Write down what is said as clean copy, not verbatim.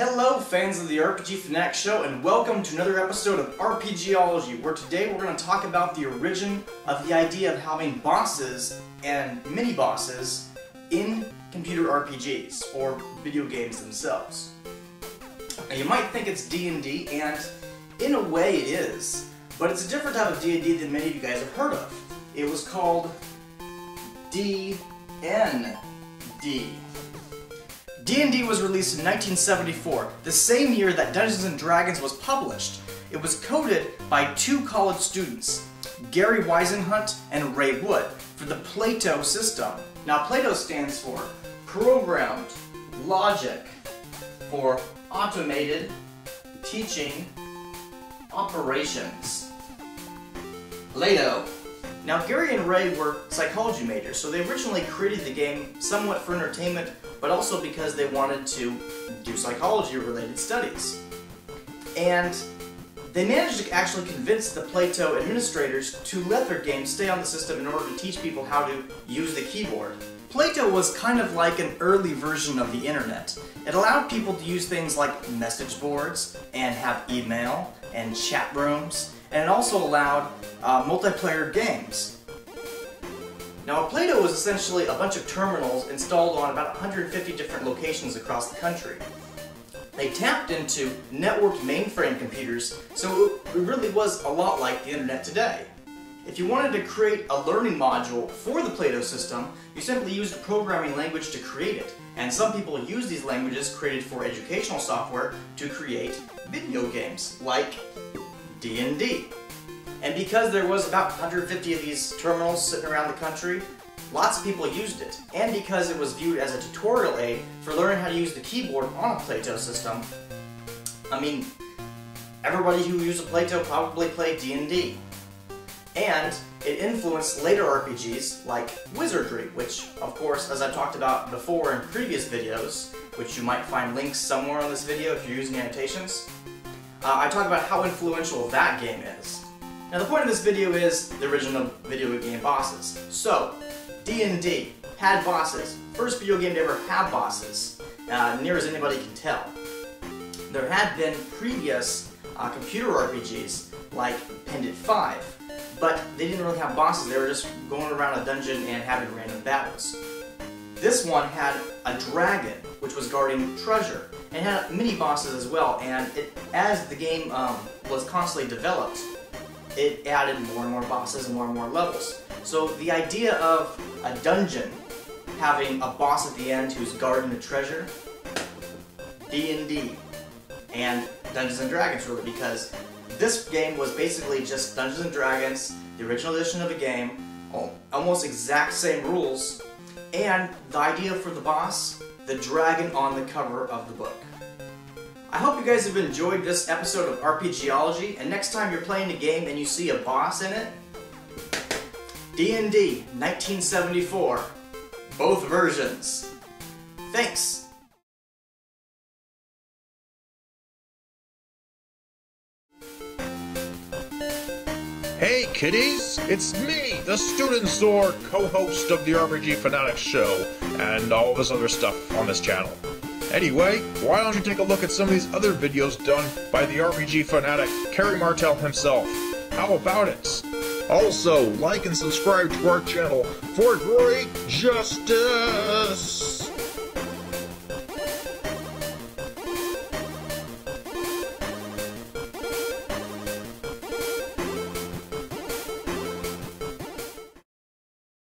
Hello fans of the RPG Fanatic Show, and welcome to another episode of RPGology, where today we're going to talk about the origin of the idea of having bosses and mini-bosses in computer RPGs, or video games themselves. Now you might think it's D&D, and in a way it is, but it's a different type of D&D than many of you guys have heard of. It was called D&D. D&D was released in 1974, the same year that Dungeons & Dragons was published. It was coded by two college students, Gary Whisenhunt and Ray Wood, for the PLATO system. Now PLATO stands for Programmed Logic, for Automated Teaching Operations. PLATO. Now Gary and Ray were psychology majors, so they originally created the game somewhat for entertainment, but also because they wanted to do psychology-related studies. And they managed to actually convince the PLATO administrators to let their game stay on the system in order to teach people how to use the keyboard. PLATO was kind of like an early version of the internet. It allowed people to use things like message boards, and have email, and chat rooms, and it also allowed multiplayer games. Now, PLATO was essentially a bunch of terminals installed on about 150 different locations across the country. They tapped into networked mainframe computers, so it really was a lot like the internet today. If you wanted to create a learning module for the PLATO system, you simply used a programming language to create it. And some people use these languages created for educational software to create video games, like D&D. And because there was about 150 of these terminals sitting around the country, lots of people used it. And because it was viewed as a tutorial aid for learning how to use the keyboard on a PLATO system, I mean, everybody who used a PLATO probably played D&D. And it influenced later RPGs like Wizardry, which, of course, as I've talked about before in previous videos, which you might find links somewhere on this video if you're using annotations, I talk about how influential that game is. Now the point of this video is the origin of video game bosses. So, D&D had bosses. First video game to ever have bosses, near as anybody can tell. There had been previous computer RPGs, like Pendant 5, but they didn't really have bosses. They were just going around a dungeon and having random battles. This one had a dragon, which was guarding treasure, and had mini-bosses as well, and as the game was constantly developed, it added more and more bosses and more levels. So the idea of a dungeon having a boss at the end who's guarding the treasure, D&D, and Dungeons & Dragons really, because this game was basically just Dungeons & Dragons, the original edition of the game, almost exact same rules, and the idea for the boss, the dragon on the cover of the book. I hope you guys have enjoyed this episode of RPGology, and next time you're playing a game and you see a boss in it, D&D 1974, both versions. Thanks! Hey kiddies, it's me, the Student Sword, co-host of the RPG Fanatic Show, and all this other stuff on this channel. Anyway, why don't you take a look at some of these other videos done by the RPG fanatic, Carey Martell himself? How about it? Also, like and subscribe to our channel for great justice!